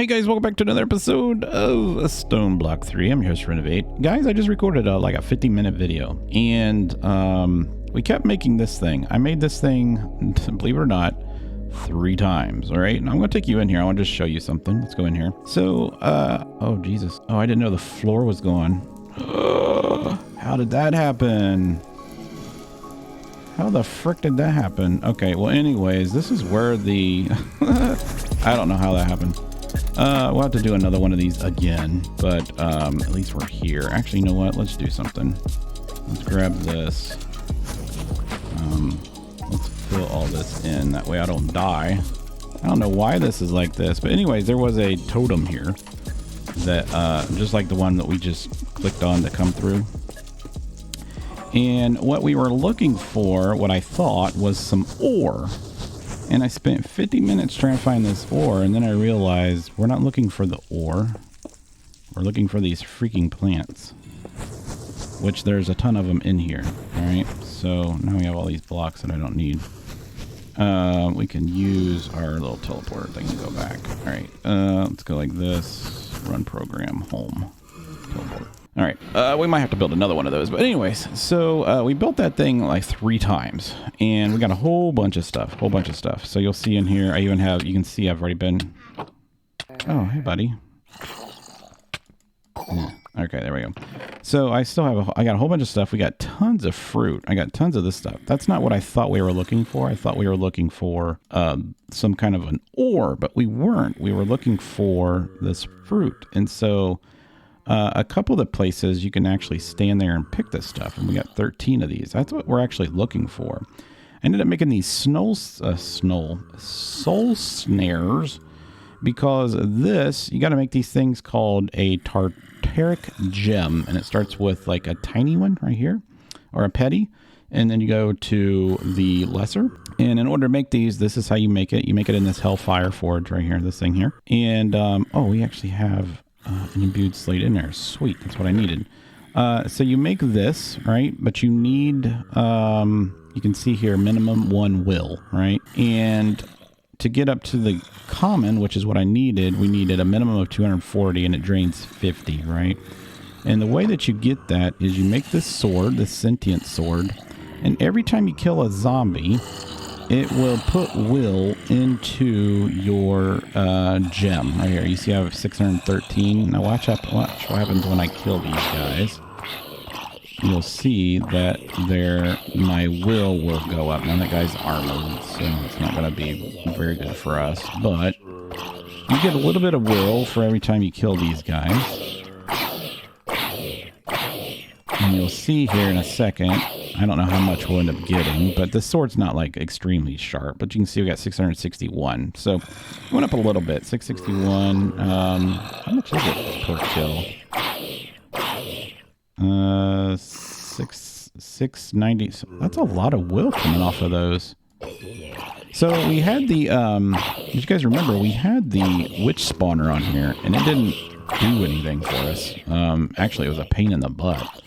Hey guys, welcome back to another episode of Stoneblock3. I'm here to Renovate. Guys, I just recorded like a 50-minute video, and we kept making this thing. I made this thing, believe it or not, 3 times, all right? And I'm going to take you in here. I want to just show you something. Let's go in here. So, oh, Jesus. Oh, I didn't know the floor was gone. How did that happen? How the frick did that happen? Okay, well, anyways, this is where the... I don't know how that happened. We'll have to do another one of these again, but at least we're here. Actually, you know what? Let's do something. Let's grab this. Let's fill all this in. That way I don't die. I don't know why this is like this, but anyways, there was a totem here that, just like the one that we just clicked on to come through. And what we were looking for, what I thought, was some ore. And I spent 50 minutes trying to find this ore, and then I realized we're not looking for the ore. We're looking for these freaking plants, which there's a ton of them in here. All right, so now we have all these blocks that I don't need. We can use our little teleporter thing to go back. All right, let's go like this. Run program home. Teleport. All right, we might have to build another one of those. But anyways, so we built that thing like 3 times. And we got a whole bunch of stuff. So you'll see in here, I even have, you can see I've already been... Oh, hey, buddy. Yeah. Okay, there we go. So I still have, I got a whole bunch of stuff. We got tons of fruit. I got tons of this stuff. That's not what I thought we were looking for. I thought we were looking for some kind of an ore, but we weren't. We were looking for this fruit. And so... a couple of the places you can actually stand there and pick this stuff, and we got 13 of these. That's what we're actually looking for. I ended up making these soul snares because this, you got to make these things called a tartaric gem, and it starts with like a tiny one right here, or a petty, and then you go to the lesser. And in order to make these, this is how you make it. You make it in this Hellfire Forge right here, this thing here. And oh, we actually have an imbued slate in there. Sweet, that's what I needed. So you make this, right? But you need, you can see here, minimum 1 will, right? And to get up to the common, which is what I needed, we needed a minimum of 240, and it drains 50, right? And the way that you get that is you make this sword, this sentient sword, and every time you kill a zombie, it will put will into your gem right here. You see I have 613. Now watch what happens when I kill these guys. You'll see that my will go up. Now that guy's armored, so it's not going to be very good for us. But you get a little bit of will for every time you kill these guys. And you'll see here in a second, I don't know how much we'll end up getting, but this sword's not like extremely sharp, but you can see we got 661. So it went up a little bit. 661. How much is it per kill? 690. So that's a lot of will coming off of those. So we had the, as you guys remember, we had the witch spawner on here, and it didn't do anything for us. Actually, it was a pain in the butt.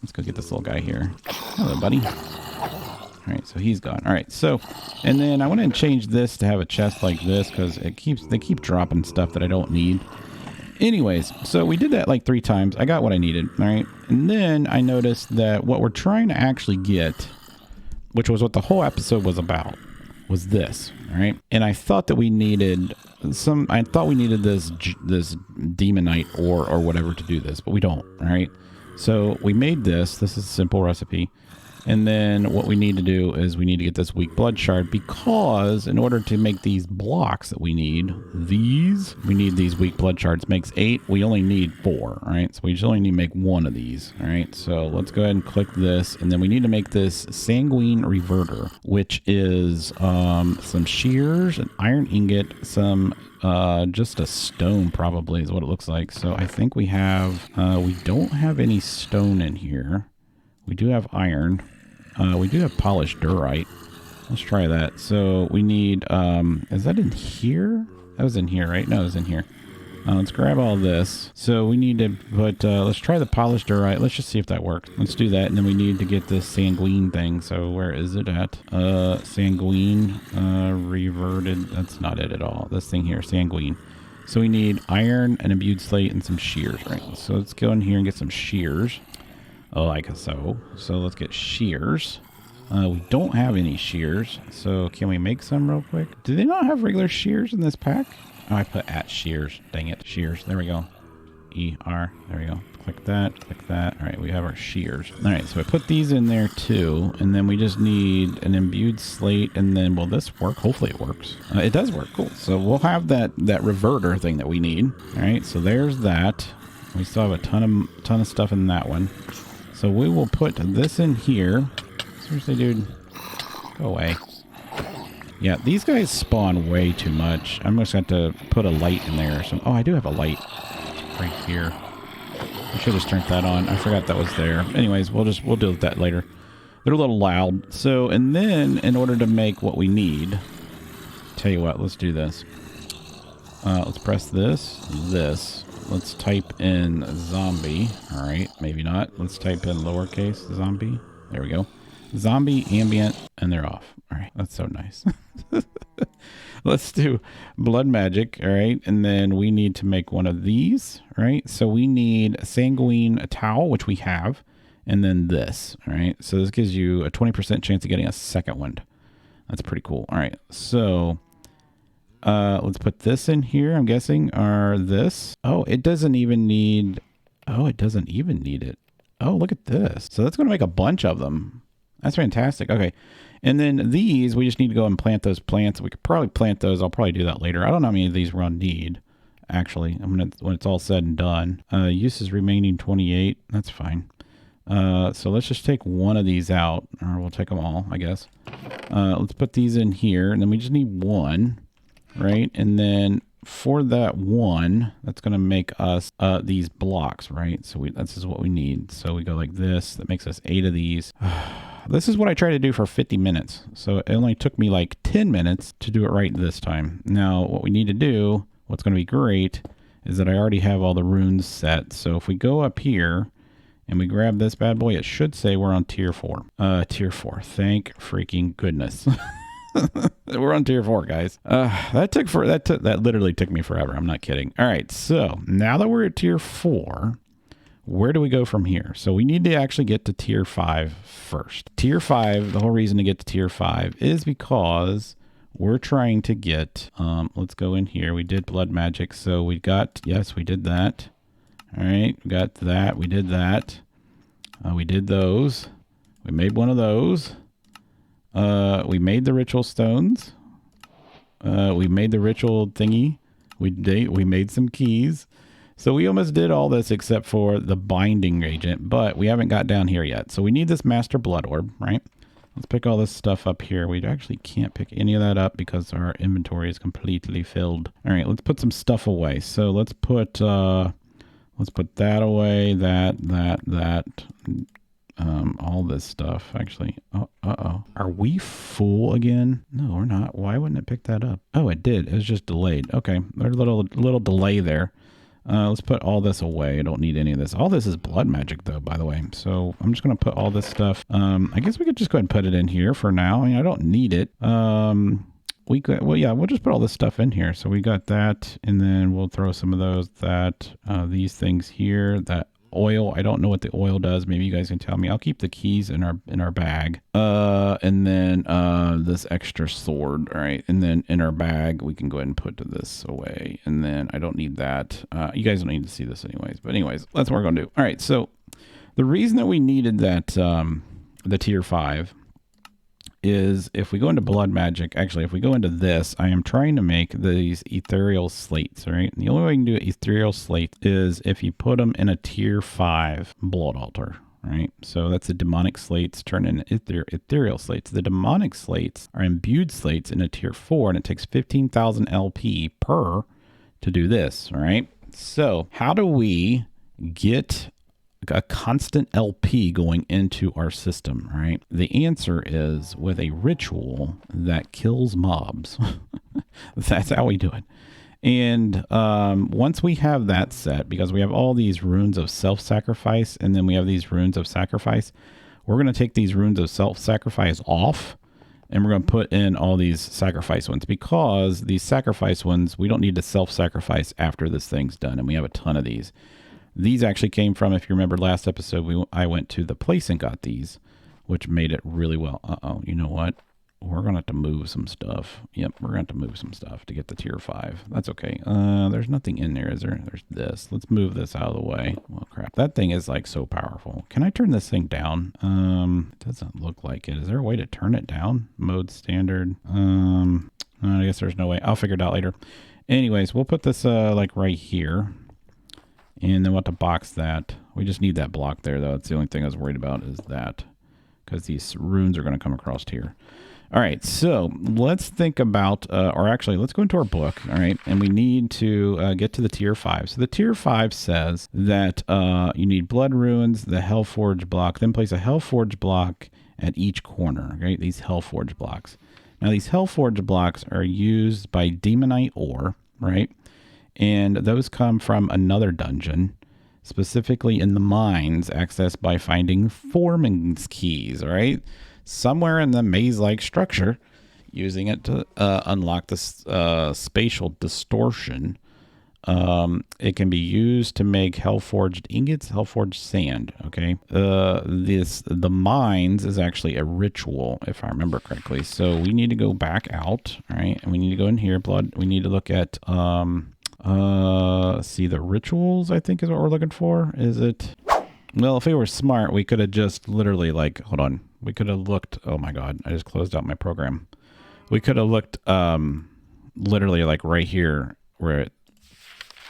Let's go get this little guy here. Hello, buddy. All right, so he's gone. All right, so, and then I went and changed this to have a chest like this because they keep dropping stuff that I don't need. Anyways, so we did that like 3 times. I got what I needed, all right? And then I noticed that what we're trying to actually get, which was what the whole episode was about, was this, all right? And I thought that we needed this demonite ore or whatever to do this, but we don't, all right? So we made this. This is a simple recipe. And then what we need to do is we need to get this weak blood shard, because in order to make these blocks that we need these weak blood shards. Makes 8. We only need 4. All right. So we just only need to make 1 of these. All right. So let's go ahead and click this. And then we need to make this sanguine reverter, which is some shears, an iron ingot, some just a stone probably is what it looks like. So I think we have, we don't have any stone in here. We do have iron. We do have polished diorite. Let's try that. So we need, is that in here? That was in here, right? No, it was in here. Let's grab all this. So we need to put, let's try the polished diorite. Let's just see if that works. Let's do that. And then we need to get this sanguine thing. So where is it at? Sanguine, reverted. That's not it at all. This thing here, sanguine. So we need iron, an imbued slate, and some shears, right? So let's go in here and get some shears. Oh, like so. So let's get shears. We don't have any shears, so can we make some real quick? Do they not have regular shears in this pack? Oh, I put at shears. Dang it. Shears. There we go. E-R. There we go. Click that. Click that. All right, we have our shears. All right, so I put these in there too, and then we just need an imbued slate, and then will this work? Hopefully it works. It does work. Cool. So we'll have that reverter thing that we need. All right, so there's that. We still have a ton of stuff in that one. So we will put this in here. Seriously, dude. Go away. Yeah, these guys spawn way too much. I'm just going to put a light in there or something. Oh, I do have a light right here. I should have just turned that on. I forgot that was there. Anyways, we'll deal with that later. They're a little loud. So, and then in order to make what we need, tell you what, let's do this. Let's press this. Let's type in zombie. All right, maybe not. Let's type in lowercase zombie. There we go. Zombie, ambient, and they're off. All right, that's so nice. Let's do blood magic, all right? And then we need to make one of these, right? So we need a sanguine towel, which we have, and then this, all right? So this gives you a 20% chance of getting a second one. That's pretty cool. All right, so let's put this in here, I'm guessing, or this. Oh, it doesn't even need, it doesn't even need it. Oh, look at this. So that's going to make a bunch of them. That's fantastic. Okay. And then these, we just need to go and plant those plants. We could probably plant those. I'll probably do that later. I don't know how many of these we're going to need, actually. when it's all said and done. Uses remaining 28. That's fine. So let's just take one of these out, or we'll take them all, I guess. Let's put these in here, and then we just need one, right? And then for that one, that's going to make us these blocks, right? So this is what we need. So we go like this. That makes us 8 of these. This is what I try to do for 50 minutes. So it only took me like 10 minutes to do it right this time. Now, what we need to do, what's going to be great, is that I already have all the runes set. So if we go up here and we grab this bad boy, it should say we're on tier 4. Tier 4. Thank freaking goodness. We're on tier 4, guys. That literally took me forever. I'm not kidding. All right, so now that we're at tier 4, where do we go from here? So we need to actually get to tier 5 first. Tier 5, the whole reason to get to tier 5 is because we're trying to get, let's go in here. We did blood magic. So we got, yes, we did that. All right, we got that. We did that. We did those. We made one of those. We made the ritual stones. We made the ritual thingy. We made some keys. So we almost did all this except for the binding agent, but we haven't got down here yet. So we need this master blood orb, right? Let's pick all this stuff up here. We actually can't pick any of that up because our inventory is completely filled. All right, let's put some stuff away. So let's put that away, that. All this stuff, actually. Uh-oh. Are we full again? No, we're not. Why wouldn't it pick that up? Oh, it did. It was just delayed. Okay, there's a little delay there. Let's put all this away. I don't need any of this. All this is blood magic, though, by the way. So I'm just going to put all this stuff. I guess we could just go ahead and put it in here for now. I mean, I don't need it. We'll just put all this stuff in here. So we got that, and then we'll throw some of those, these things here, that oil. I don't know what the oil does. Maybe you guys can tell me. I'll keep the keys in our bag. And then this extra sword. All right. And then in our bag, we can go ahead and put this away. And then I don't need that. You guys don't need to see this anyways. But anyways, that's what we're going to do. All right. So the reason that we needed that, the tier 5 is if we go into blood magic, actually, if we go into this, I am trying to make these ethereal slates, all right? And the only way you can do ethereal slate is if you put them in a tier 5 blood altar, right? So that's the demonic slates turn into ethereal slates. The demonic slates are imbued slates in a tier 4, and it takes 15,000 LP per to do this, all right? So how do we get a constant LP going into our system, right? The answer is with a ritual that kills mobs. That's how we do it. And once we have that set, because we have all these runes of self-sacrifice, and then we have these runes of sacrifice, we're going to take these runes of self-sacrifice off, And we're going to put in all these sacrifice ones, because these sacrifice ones, we don't need to self-sacrifice after this thing's done. And we have a ton of these. These actually came from, if you remember last episode, I went to the place and got these, which made it really well. Uh-oh, you know what? We're going to have to move some stuff. Yep, we're going to have to move some stuff to get the tier 5. That's okay. There's nothing in there, is there? There's this. Let's move this out of the way. Well, crap. That thing is like so powerful. Can I turn this thing down? It doesn't look like it. Is there a way to turn it down? Mode standard. I guess there's no way. I'll figure it out later. Anyways, we'll put this like right here. And then we'll have to box that. We just need that block there, though. That's the only thing I was worried about is that. Because these runes are going to come across here. All right, so let's think about, or actually, let's go into our book, all right? And we need to get to the tier 5. So the tier 5 says that you need blood runes, the Hellforge block, then place a Hellforge block at each corner, right? These Hellforge blocks. Now, these Hellforge blocks are used by Demonite ore, right? And those come from another dungeon, specifically in the mines, accessed by finding Foreman's keys, all right? Somewhere in the maze-like structure, using it to unlock this spatial distortion. It can be used to make Hellforged ingots, Hellforged sand, okay? The mines is actually a ritual, if I remember correctly. So we need to go back out, all right? And we need to go in here, blood. We need to look at, see the rituals, I think is what we're looking for. Is it? Well, if we were smart, we could have just literally like, hold on. We could have looked, oh my God, I just closed out my program. We could have looked literally like right here, right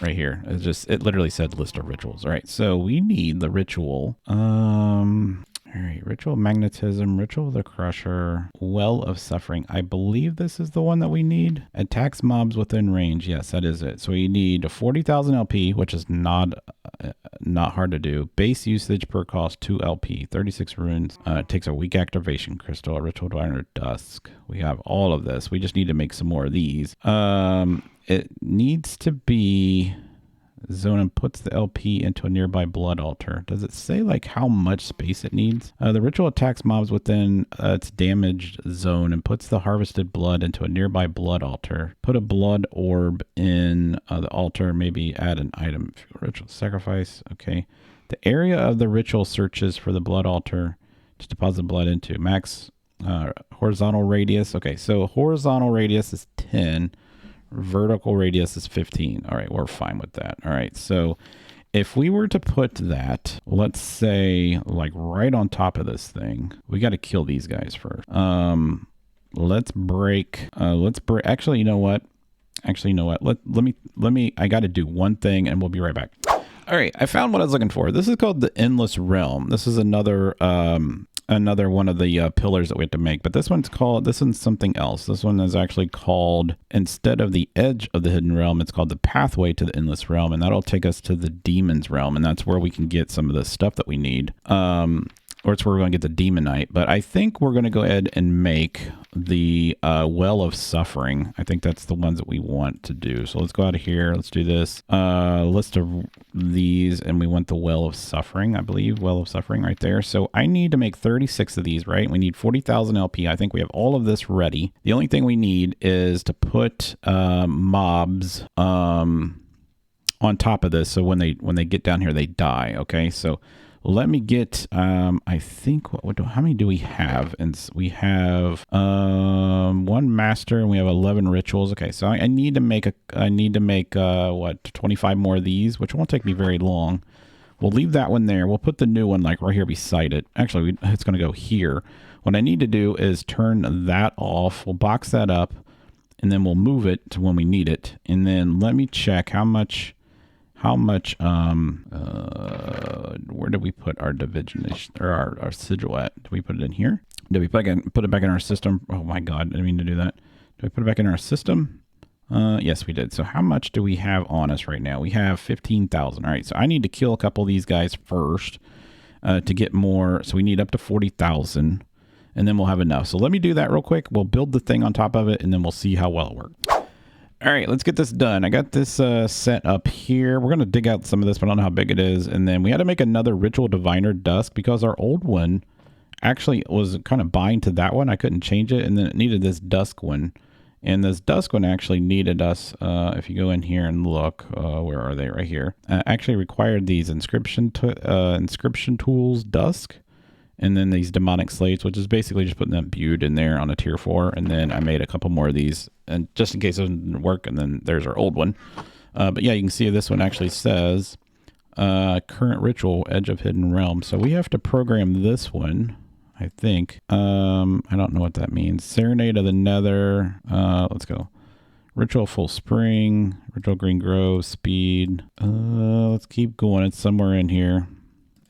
here. It literally said list of rituals. All right, so we need the ritual. All right, ritual of magnetism, ritual of the crusher, well of suffering. I believe this is the one that we need. Attacks mobs within range. Yes, that is it. So you need 40,000 LP, which is not hard to do. Base usage per cost 2 LP, 36 runes. It takes a weak activation crystal, a ritual diviner dusk. We have all of this. We just need to make some more of these. It needs to be zone and puts the LP into a nearby blood altar. Does it say like how much space it needs? The ritual attacks mobs within its damaged zone and puts the harvested blood into a nearby blood altar. Put a blood orb in the altar, maybe add an item. Ritual sacrifice, okay. The area of the ritual searches for the blood altar to deposit blood into. Max horizontal radius. Okay, so horizontal radius is 10. Vertical radius is 15. All right, we're fine with that. All right, so if we were to put that, let's say like right on top of this thing, we got to kill these guys first. Let's break, actually, you know what? Let me, I got to do one thing and we'll be right back. All right, I found what I was looking for. This is called the Endless Realm. This is another one of the pillars that we have to make, but this one's something else. This one is actually called, instead of the edge of the hidden realm, it's called the pathway to the endless realm, and that'll take us to the demon's realm, and that's where we can get some of the stuff that we need. Or it's where we're going to get the demonite. But I think we're going to go ahead and make the well of suffering. I think that's the ones that we want to do. So let's go out of here. Let's do this list of these, and we want the well of suffering, I believe. Well of suffering right there. So I need to make 36 of these, right? We need 40,000 LP. I think we have all of this ready. The only thing we need is to put mobs on top of this. So when they get down here, they die. Okay, so let me get, I think, how many do we have? And we have one master and we have 11 rituals. Okay, so I need to make 25 more of these, which won't take me very long. We'll leave that one there. We'll put the new one like right here beside it. Actually, it's going to go here. What I need to do is turn that off. We'll box that up and then we'll move it to when we need it. And then let me check how much, where did we put our division or our sigil at? Did we put it in here? Did we put it back in our system? Oh my God, I didn't mean to do that. Did we put it back in our system? Yes, we did. So how much do we have on us right now? We have 15,000. All right, so I need to kill a couple of these guys first to get more. So we need up to 40,000 and then we'll have enough. So let me do that real quick. We'll build the thing on top of it and then we'll see how well it works. All right, let's get this done. I got this set up here. We're going to dig out some of this, but I don't know how big it is. And then we had to make another Ritual Diviner Dusk because our old one actually was kind of bind to that one. I couldn't change it, and then it needed this dusk one. And this dusk one actually needed us, if you go in here and look, where are they? Right here. Actually required these inscription tools, dusk, and then these demonic slates, which is basically just putting that butte in there on a tier 4. And then I made a couple more of these, and just in case it didn't work. And then there's our old one. But yeah, you can see this one actually says current ritual, Edge of Hidden Realm. So we have to program this one. I think. I don't know what that means. Serenade of the Nether. Let's go. Ritual Full Spring. Ritual Green Grove. Speed. Let's keep going. It's somewhere in here.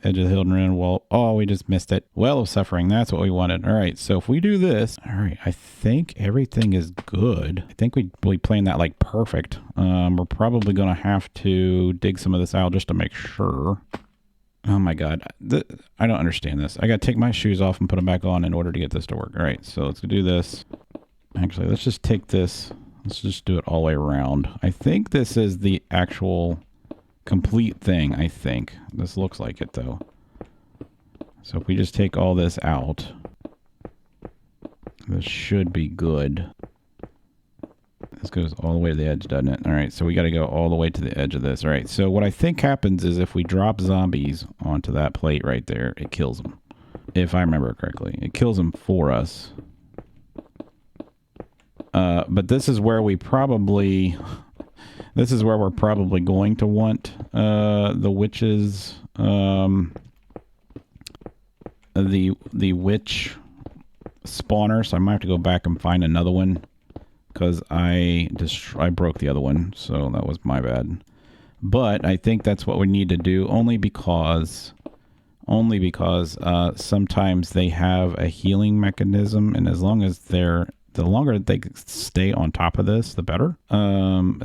Edge of the Hidden Realm. Well, oh, we just missed it. Well of Suffering. That's what we wanted. All right. So if we do this, all right, I think everything is good. I think we planned that like perfect. We're probably going to have to dig some of this out just to make sure. Oh my God. I don't understand this. I got to take my shoes off and put them back on in order to get this to work. All right, so let's do this. Actually, let's just take this. Let's just do it all the way around. I think this is the actual complete thing, I think. This looks like it, though. So if we just take all this out, this should be good. This goes all the way to the edge, doesn't it? All right, so we got to go all the way to the edge of this. All right, so what I think happens is if we drop zombies onto that plate right there, it kills them. If I remember correctly. It kills them for us. But this is where we probably... This is where we're probably going to want the witches... the witch spawner, so I might have to go back and find another one. Because I broke the other one, so that was my bad. But I think that's what we need to do, only because sometimes they have a healing mechanism, and as long as the longer they stay on top of this, the better.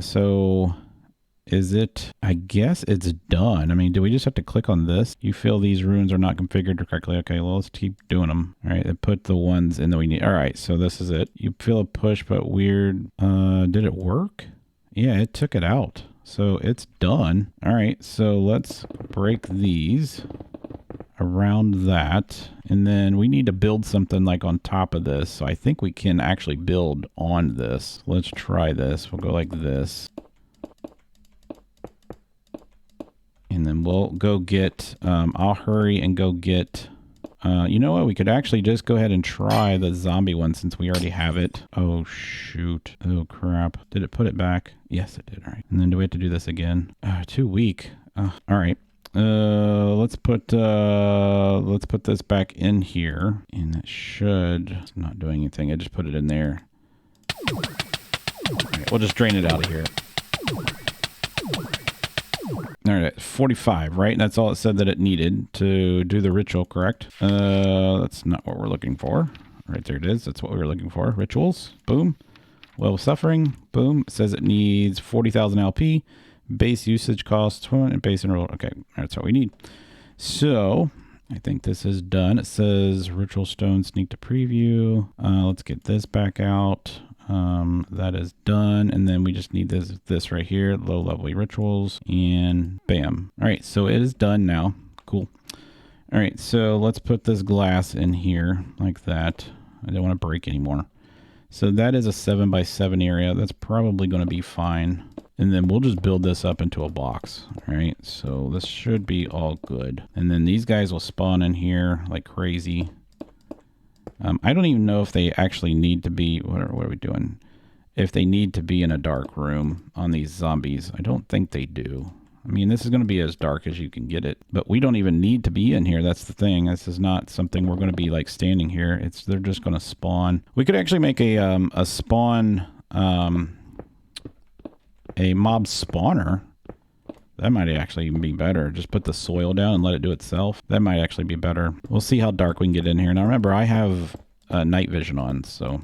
So is it? I guess it's done. I mean, do we just have to click on this? You feel these runes are not configured correctly. Okay, well, let's keep doing them. All right, it put the ones in that we need. All right, so this is it. You feel a push, but weird. Did it work? Yeah, it took it out. So it's done. All right, so let's break these around that. And then we need to build something like on top of this. So I think we can actually build on this. Let's try this. We'll go like this. And then we'll go get, I'll hurry and go get, you know what? We could actually just go ahead and try the zombie one since we already have it. Oh, shoot. Oh, crap. Did it put it back? Yes, it did. All right. And then do we have to do this again? Too weak. All right. Let's put this back in here. And it should, it's not doing anything. I just put it in there. All right, we'll just drain it out of here. All right, 45, right? That's all it said that it needed to do the ritual, correct? That's not what we're looking for. Right there it is. That's what we were looking for. Rituals, boom. Well of Suffering, boom. It says it needs 40,000 LP. Base usage costs, and base enroll. Okay, that's what we need. So, I think this is done. It says Ritual Stone Sneak to Preview. Let's get this back out. That is done, and then we just need this right here, low level rituals, and bam. All right, so it is done now. Cool. All right, so let's put this glass in here like that. I don't want to break anymore. So that is a 7x7 area. That's probably going to be fine. And then we'll just build this up into a box. All right, so this should be all good. And then these guys will spawn in here like crazy. I don't even know if they actually need to be, what are we doing? If they need to be in a dark room on these zombies. I don't think they do. I mean, this is going to be as dark as you can get it, but we don't even need to be in here. That's the thing. This is not something we're going to be like standing here. They're just going to spawn. We could actually make a spawn, a mob spawner. That might actually even be better. Just put the soil down and let it do itself. That might actually be better. We'll see how dark we can get in here. Now remember, I have night vision on, so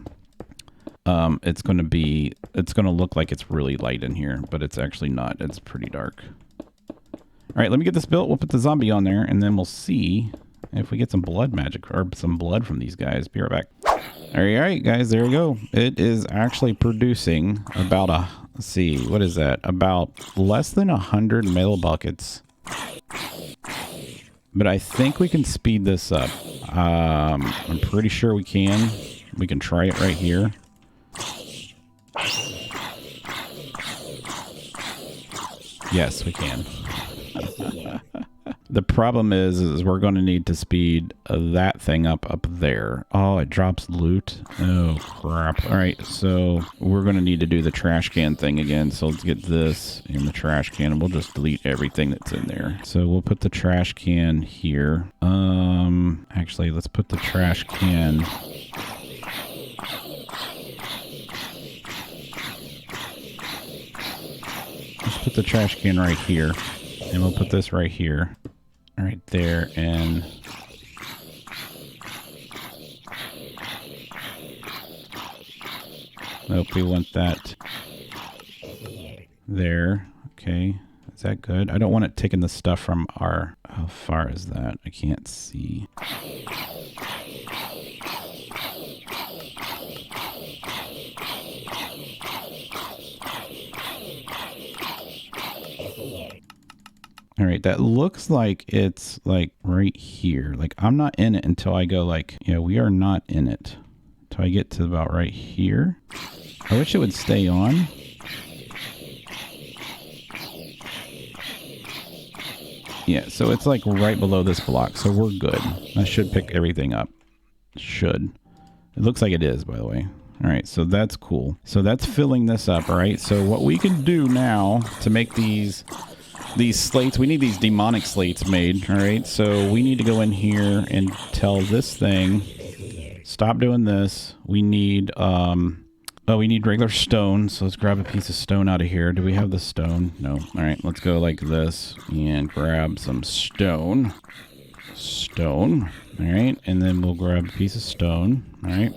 it's going to look like it's really light in here, but it's actually not. It's pretty dark. All right, let me get this built. We'll put the zombie on there, and then we'll see if we get some blood magic or some blood from these guys. Be right back. All right, guys, there we go. It is actually producing about let's see, what is that? About less than 100 metal buckets. But I think we can speed this up. I'm pretty sure we can. We can try it right here. Yes, we can. The problem is we're going to need to speed that thing up there. Oh, it drops loot. Oh, crap. All right, so we're going to need to do the trash can thing again. So let's get this in the trash can, and we'll just delete everything that's in there. So we'll put the trash can here. Actually, let's put the trash can... Let's put the trash can right here. And we'll put this right here. Right there, and nope, we want that there. Okay, is that good? I don't want it taking the stuff from our... How far is that? I can't see. All right, that looks like it's like right here. Like I'm not in it until I go like, yeah, we are not in it until I get to about right here. I wish it would stay on. Yeah, so it's like right below this block, so we're good. I should pick everything up. Should. It looks like it is, by the way. All right, so that's cool. So that's filling this up, all right? So what we can do now to make these slates, we need these demonic slates made, all right? So we need to go in here and tell this thing, stop doing this. We need, we need regular stone. So let's grab a piece of stone out of here. Do we have the stone? No. All right, let's go like this and grab some stone. Stone, all right? And then we'll grab a piece of stone, all right?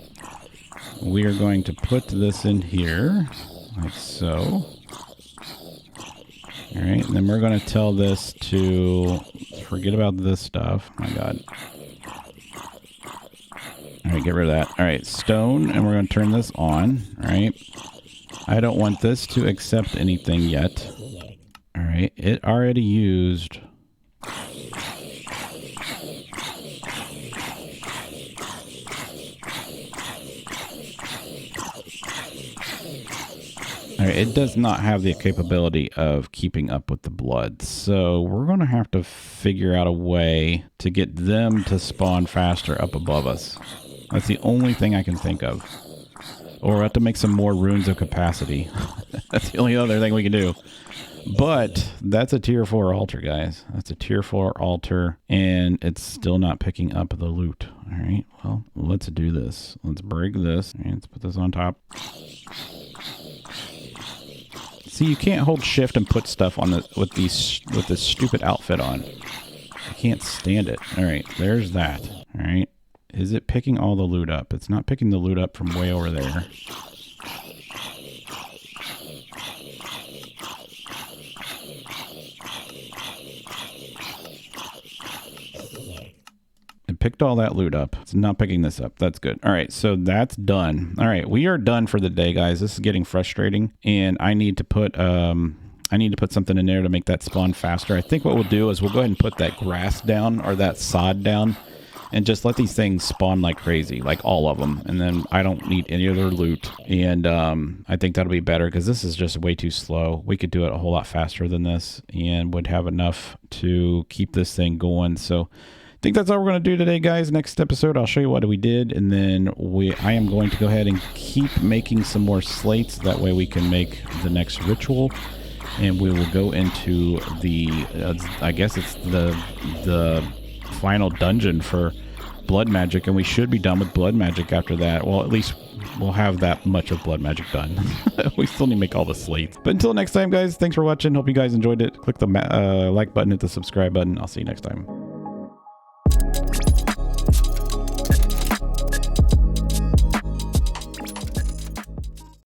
We are going to put this in here, like so. All right, and then we're going to tell this to forget about this stuff. Oh my God. All right, get rid of that. All right, stone, and we're going to turn this on. All right. I don't want this to accept anything yet. All right, it already used... All right, it does not have the capability of keeping up with the blood. So we're going to have to figure out a way to get them to spawn faster up above us. That's the only thing I can think of. Or we'll have to make some more runes of capacity. That's the only other thing we can do. But that's a tier 4 altar, guys. That's a tier 4 altar, and it's still not picking up the loot. All right, well, let's do this. Let's break this. All right, let's put this on top. See, you can't hold shift and put stuff on the with this stupid outfit on. I can't stand it. All right, there's that. All right, is it picking all the loot up? It's not picking the loot up from way over there. It picked all that loot up. It's not picking this up. That's good. All right, so that's done. All right, we are done for the day, guys. This is getting frustrating, and I need to put something in there to make that spawn faster. I think what we'll do is we'll go ahead and put that grass down, or that sod down, and just let these things spawn like crazy, like all of them. And then I don't need any other loot. And I think that'll be better because this is just way too slow. We could do it a whole lot faster than this and would have enough to keep this thing going. So I think that's all we're going to do today, guys. Next episode, I'll show you what we did. And then I am going to go ahead and keep making some more slates. That way we can make the next ritual. And we will go into the, I guess it's the final dungeon for blood magic, and we should be done with blood magic after that. Well, at least we'll have that much of blood magic done. We still need to make all the slates. But until next time, guys, thanks for watching. Hope you guys enjoyed it. Click the like button, hit the subscribe button. I'll see you next time.